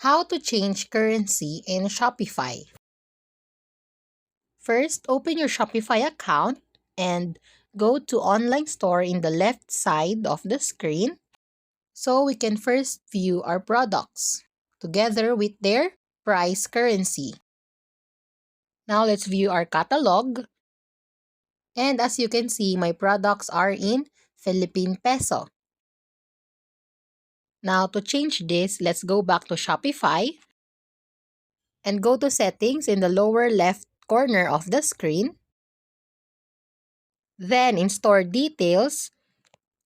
How to change currency in Shopify. First, open your Shopify account and go to online store in the left side of the screen so we can first view our products together with their price currency. Now let's view our catalog, and as you can see, my products are in Philippine peso. Now to change this, let's go back to Shopify and go to settings in the lower left corner of the screen. Then in store details,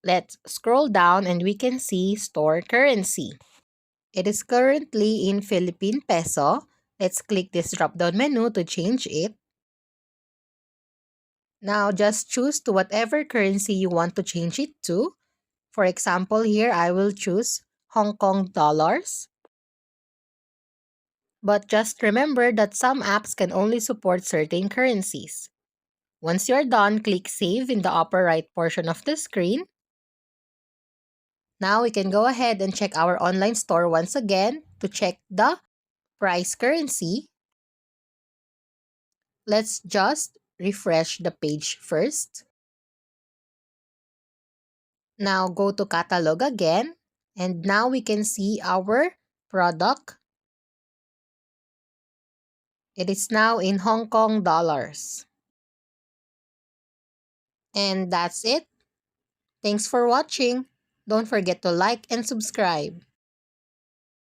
let's scroll down and we can see store currency. It is currently in Philippine peso. Let's click this drop-down menu to change it. Now just choose to whatever currency you want to change it to. For example, here I will choose Hong Kong dollars. But just remember that some apps can only support certain currencies. Once you're done, click Save in the upper right portion of the screen. Now we can go ahead and check our online store once again to check the price currency. Let's just refresh the page first. Now go to catalog again, and now we can see our product. It is now in Hong Kong dollars. And that's it. Thanks for watching. Don't forget to like and subscribe.